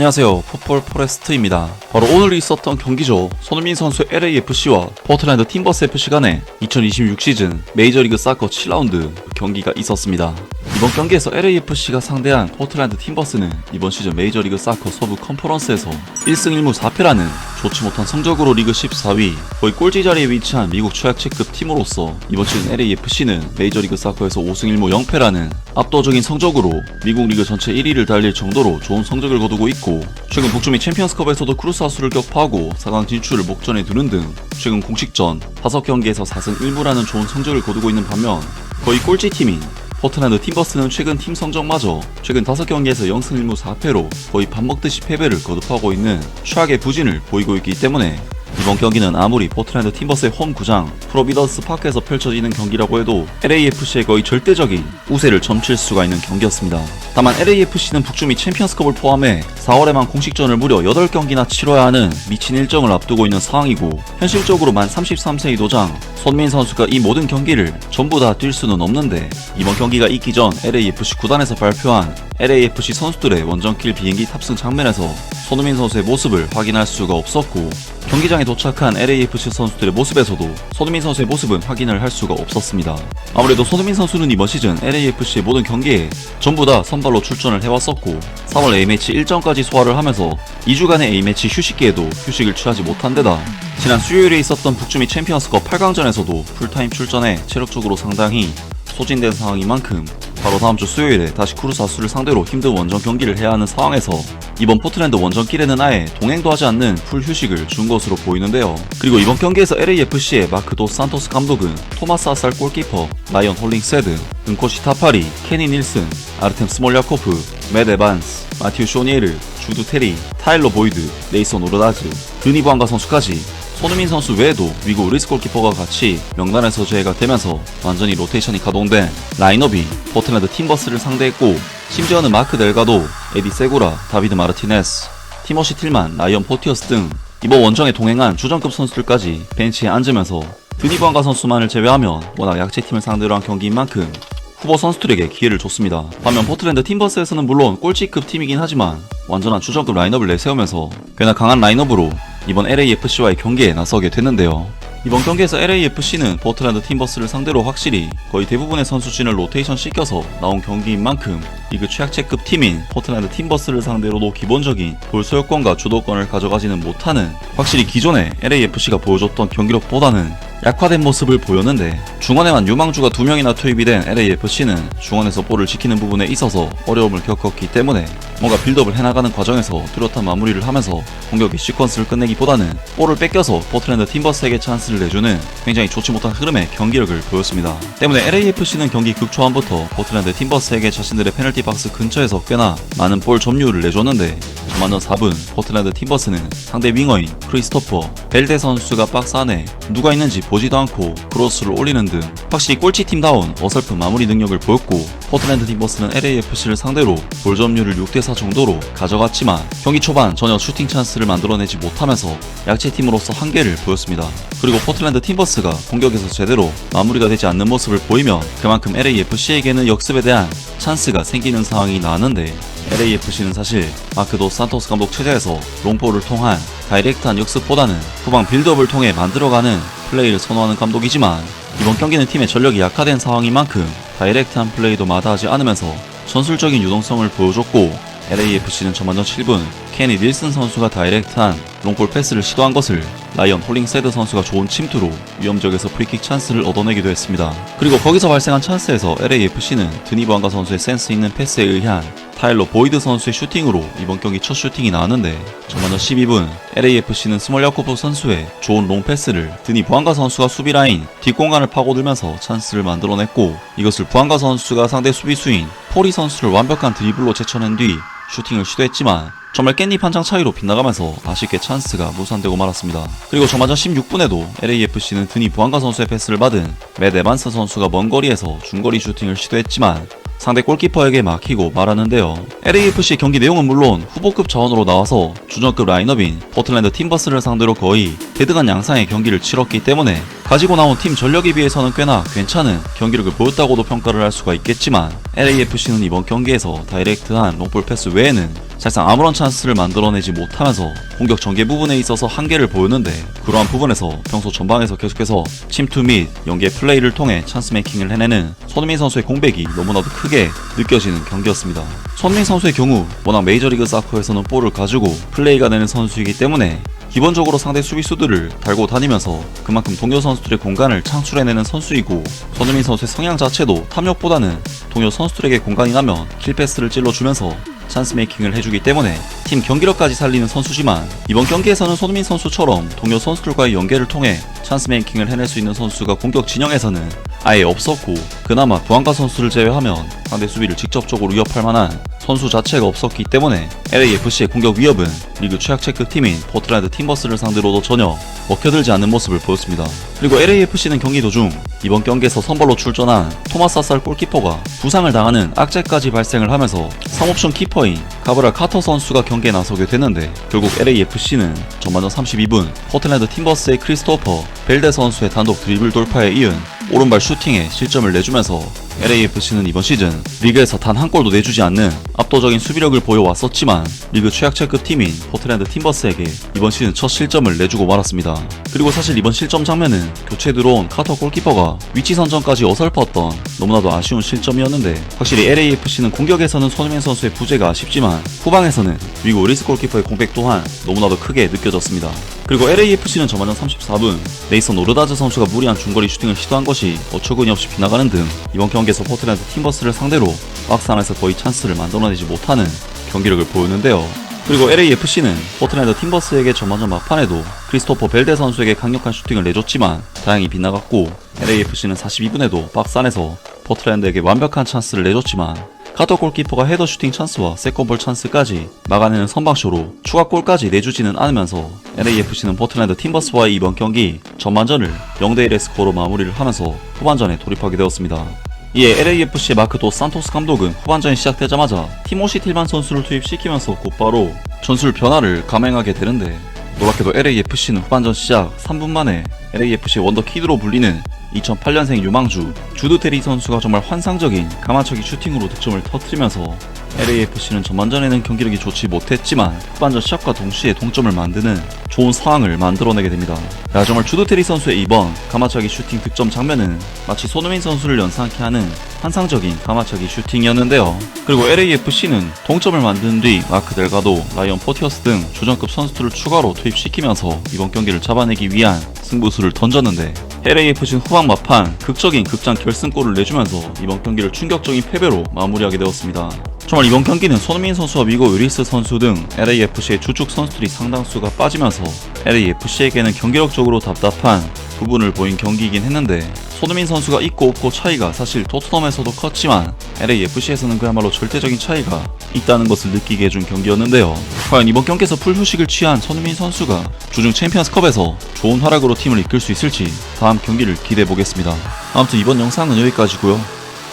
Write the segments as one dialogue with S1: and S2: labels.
S1: 안녕하세요, 풋볼 포레스트입니다. 바로 오늘 있었던 경기죠. 손흥민 선수의 LAFC와 포틀랜드 팀버스 FC 간의 2026 시즌 메이저리그 사커 7라운드 경기가 있었습니다. 이번 경기에서 LAFC가 상대한 포틀랜드 팀버스는 이번 시즌 메이저리그 사커 서부 컨퍼런스에서 1승 1무 4패라는 좋지 못한 성적으로 리그 14위, 거의 꼴찌 자리에 위치한 미국 최악체급 팀으로서 이번 시즌 LAFC는 메이저리그 사커에서 5승 1무 0패라는 압도적인 성적으로 미국 리그 전체 1위를 달릴 정도로 좋은 성적을 거두고 있고, 최근 북중미 챔피언스컵에서도 크루스하수를 격파하고 4강 진출을 목전에 두는 등 최근 공식전 5경기에서 4승 1무라는 좋은 성적을 거두고 있는 반면, 거의 꼴찌 팀인 포틀랜드 팀버스는 최근 팀 성적마저 최근 5경기에서 0승 1무 4패로 거의 밥 먹듯이 패배를 거듭하고 있는 최악의 부진을 보이고 있기 때문에 이번 경기는 아무리 포틀랜드 팀버스의 홈 구장 프로비던스 파크에서 펼쳐지는 경기라고 해도 LAFC의 거의 절대적인 우세를 점칠 수가 있는 경기였습니다. 다만 LAFC는 북중미 챔피언스컵을 포함해 4월에만 공식전을 무려 8경기나 치러야 하는 미친 일정을 앞두고 있는 상황이고, 현실적으로 만 33세의 도장 손민 선수가 이 모든 경기를 전부 다 뛸 수는 없는데, 이번 경기가 있기 전 LAFC 구단에서 발표한 LAFC 선수들의 원정길 비행기 탑승 장면에서 손흥민 선수의 모습을 확인할 수가 없었고, 경기장에 도착한 LAFC 선수들의 모습에서도 손흥민 선수의 모습은 확인을 할 수가 없었습니다. 아무래도 손흥민 선수는 이번 시즌 LAFC의 모든 경기에 전부 다 선발로 출전을 해왔었고, 3월 A매치 일정까지 소화를 하면서 2주간의 A매치 휴식기에도 휴식을 취하지 못한 데다 지난 수요일에 있었던 북중미 챔피언스컵 8강전에서도 풀타임 출전해 체력적으로 상당히 소진된 상황인 만큼 바로 다음주 수요일에 다시 크루스하수를 상대로 힘든 원정 경기를 해야 하는 상황에서 이번 포틀랜드 원정길에는 아예 동행도 하지 않는 풀 휴식을 준 것으로 보이는데요. 그리고 이번 경기에서 LAFC의 마크 도 산토스 감독은 토마스 아살 골키퍼, 라이언 홀링세드, 은코시 타파리, 케니 닐슨, 아르템 스몰야코프, 맷 에반스, 마티우 쇼니에르, 주드 테리, 타일러 보이드, 네이선 오르다즈, 드니 부안가 선수까지 손흥민 선수 외에도 미국 리스 골키퍼가 같이 명단에서 제외가 되면서 완전히 로테이션이 가동된 라인업이 포틀랜드 팀버스를 상대했고, 심지어는 마크 델가도, 에디 세구라, 다비드 마르티네스, 티모시 틸만, 라이언 포티어스 등 이번 원정에 동행한 주전급 선수들까지 벤치에 앉으면서 드니 부안가 선수만을 제외하면 워낙 약체팀을 상대로 한 경기인 만큼 후보 선수들에게 기회를 줬습니다. 반면 포틀랜드 팀버스에서는 물론 꼴찌급 팀이긴 하지만 완전한 주전급 라인업을 내세우면서 꽤나 강한 라인업으로 이번 LAFC와의 경기에 나서게 됐는데요. 이번 경기에서 LAFC는 포틀랜드 팀버스를 상대로 확실히 거의 대부분의 선수진을 로테이션 시켜서 나온 경기인 만큼 리그 최악체급 팀인 포틀랜드 팀버스를 상대로도 기본적인 볼 소유권과 주도권을 가져가지는 못하는, 확실히 기존의 LAFC가 보여줬던 경기력보다는 약화된 모습을 보였는데, 중원에만 유망주가 2명이나 투입이 된 LAFC는 중원에서 볼을 지키는 부분에 있어서 어려움을 겪었기 때문에 뭔가 빌드업을 해나가는 과정에서 뚜렷한 마무리를 하면서 공격의 시퀀스를 끝내기보다는 볼을 뺏겨서 포틀랜드 팀버스에게 찬스를 내주는 굉장히 좋지 못한 흐름의 경기력을 보였습니다. 때문에 LAFC는 경기 극초반부터 포틀랜드 팀버스에게 자신들의 페널티 박스 근처에서 꽤나 많은 볼 점유율을 내줬는데, 전반전 4분 포틀랜드 팀버스는 상대 윙어인 크리스토퍼 벨데 선수가 박스 안에 누가 있는지 보지도 않고 크로스를 올리는 등 확실히 꼴찌팀다운 어설픈 마무리 능력을 보였고, 포틀랜드 팀버스는 LAFC를 상대로 볼 점유율을 6대4 정도로 가져갔지만 경기 초반 전혀 슈팅 찬스를 만들어내지 못하면서 약체팀으로서 한계를 보였습니다. 그리고 포틀랜드 팀버스가 공격에서 제대로 마무리가 되지 않는 모습을 보이면 그만큼 LAFC에게는 역습에 대한 찬스가 생기는 상황이 나왔는데, LAFC는 사실 마크 도 산토스 감독 체제에서 롱볼을 통한 다이렉트한 역습보다는 후방 빌드업을 통해 만들어가는 플레이를 선호하는 감독이지만, 이번 경기는 팀의 전력이 약화된 상황인 만큼 다이렉트한 플레이도 마다하지 않으면서 전술적인 유동성을 보여줬고, LAFC는 전반전 7분 케니 닐슨 선수가 다이렉트한 롱볼 패스를 시도한 것을 라이언 홀링세드 선수가 좋은 침투로 위험지역에서 프리킥 찬스를 얻어내기도 했습니다. 그리고 거기서 발생한 찬스에서 LAFC는 드니 부안가 선수의 센스 있는 패스에 의한 타일러 보이드 선수의 슈팅으로 이번 경기 첫 슈팅이 나왔는데, 전반전 12분 LAFC는 스몰야코프 선수의 좋은 롱 패스를 드니 부안가 선수가 수비 라인 뒷공간을 파고들면서 찬스를 만들어냈고, 이것을 부안가 선수가 상대 수비수인 포리 선수를 완벽한 드리블로 제쳐낸 뒤 슈팅을 시도했지만 정말 깻잎 한 장 차이로 빗나가면서 아쉽게 찬스가 무산되고 말았습니다. 그리고 전반전 16분에도 LAFC는 드니 부안가 선수의 패스를 받은 맷 에반스 선수가 먼 거리에서 중거리 슈팅을 시도했지만 상대 골키퍼에게 막히고 말았는데요. LAFC 경기 내용은 물론 후보급 자원으로 나와서 주전급 라인업인 포틀랜드 팀버스를 상대로 거의 대등한 양상의 경기를 치렀기 때문에 가지고 나온 팀 전력에 비해서는 꽤나 괜찮은 경기력을 보였다고도 평가를 할 수가 있겠지만 LAFC는 이번 경기에서 다이렉트한 롱볼 패스 외에는 사실상 아무런 찬스를 만들어내지 못하면서 공격 전개 부분에 있어서 한계를 보였는데, 그러한 부분에서 평소 전방에서 계속해서 침투 및 연계 플레이를 통해 찬스 메이킹을 해내는 손흥민 선수의 공백이 너무나도 크게 느껴지는 경기였습니다. 손흥민 선수의 경우 워낙 메이저리그 사커에서는 볼을 가지고 플레이가 되는 선수이기 때문에 기본적으로 상대 수비수들을 달고 다니면서 그만큼 동료 선수들의 공간을 창출해내는 선수이고, 손흥민 선수의 성향 자체도 탐욕보다는 동료 선수들에게 공간이 나면 킬패스를 찔러주면서 찬스 메이킹을 해주기 때문에 팀 경기력까지 살리는 선수지만, 이번 경기에서는 손흥민 선수처럼 동료 선수들과의 연계를 통해 찬스 메이킹을 해낼 수 있는 선수가 공격 진영에서는 아예 없었고, 그나마 부안가 선수를 제외하면 상대 수비를 직접적으로 위협할 만한 선수 자체가 없었기 때문에 LAFC의 공격 위협은 리그 최악 체크팀인 포틀랜드 팀버스를 상대로도 전혀 먹혀들지 않는 모습을 보였습니다. 그리고 LAFC는 경기 도중 이번 경기에서 선발로 출전한 토마스 하살 골키퍼가 부상을 당하는 악재까지 발생을 하면서 3옵션 키퍼인 가브랄 카터 선수가 경기에 나서게 되는데, 결국 LAFC는 전반전 32분 포틀랜드 팀버스의 크리스토퍼 벨데 선수의 단독 드리블 돌파에 이은 오른발 슈팅에 실점을 내주면서 LAFC는 이번 시즌 리그에서 단 한 골도 내주지 않는 압도적인 수비력을 보여왔었지만 리그 최악 체크팀인 포틀랜드 팀버스에게 이번 시즌 첫 실점을 내주고 말았습니다. 그리고 사실 이번 실점 장면은 교체 들어온 카터 골키퍼가 위치 선정까지 어설펐던 너무나도 아쉬운 실점이었는데, 확실히 LAFC는 공격에서는 손흥민 선수의 부재가 아쉽지만 후방에서는 위고 리스 골키퍼의 공백 또한 너무나도 크게 느껴졌습니다. 그리고 LAFC는 전반전 34분 네이선 오르다즈 선수가 무리한 중거리 슈팅을 시도한 것이 어처구니 없이 빗나가는 등 이번 경기에서 포틀랜드 팀버스를 상대로 박스 안에서 거의 찬스를 만들어내지 못하는 경기력을 보였는데요. 그리고 LAFC는 포틀랜드 팀버스에게 전반전 막판에도 크리스토퍼 벨데 선수에게 강력한 슈팅을 내줬지만 다행히 빗나갔고, LAFC는 42분에도 박스 안에서 포틀랜드에게 완벽한 찬스를 내줬지만 카터 골키퍼가 헤더 슈팅 찬스와 세컨볼 찬스까지 막아내는 선방쇼로 추가골까지 내주지는 않으면서 LAFC는 포틀랜드 팀버스와의 이번 경기 전반전을 0대1의 스코어로 마무리를 하면서 후반전에 돌입하게 되었습니다. 이에 LAFC의 마크 도 산토스 감독은 후반전이 시작되자마자 티모시 틸만 선수를 투입시키면서 곧바로 전술 변화를 감행하게 되는데, 놀랍게도 LAFC는 후반전 시작 3분 만에 LAFC의 원더키드로 불리는 2008년생 유망주 주드 테리 선수가 정말 환상적인 가마차기 슈팅으로 득점을 터뜨리면서 LAFC는 전반전에는 경기력이 좋지 못했지만 후반전 시작과 동시에 동점을 만드는 좋은 상황을 만들어내게 됩니다. 정말 주드 테리 선수의 이번 가마차기 슈팅 득점 장면은 마치 손흥민 선수를 연상케 하는 환상적인 가마차기 슈팅이었는데요. 그리고 LAFC는 동점을 만든 뒤 마크 델가도, 라이언 포티어스 등 주전급 선수들을 추가로 투입시키면서 이번 경기를 잡아내기 위한 승부수를 던졌는데, LAFC는 후반 막판 극적인 극장 결승골을 내주면서 이번 경기를 충격적인 패배로 마무리하게 되었습니다. 정말 이번 경기는 손흥민 선수와 미고 위리스 선수 등 LAFC의 주축 선수들이 상당수가 빠지면서 LAFC에게는 경기력적으로 답답한 부분을 보인 경기이긴 했는데, 손흥민 선수가 있고 없고 차이가 사실 토트넘에서도 컸지만 LAFC에서는 그야말로 절대적인 차이가 있다는 것을 느끼게 해준 경기였는데요. 과연 이번 경기에서 풀휴식을 취한 손흥민 선수가 주중 챔피언스컵에서 좋은 활약으로 팀을 이끌 수 있을지 다음 경기를 기대해보겠습니다. 아무튼 이번 영상은 여기까지고요.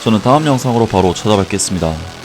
S1: 저는 다음 영상으로 바로 찾아뵙겠습니다.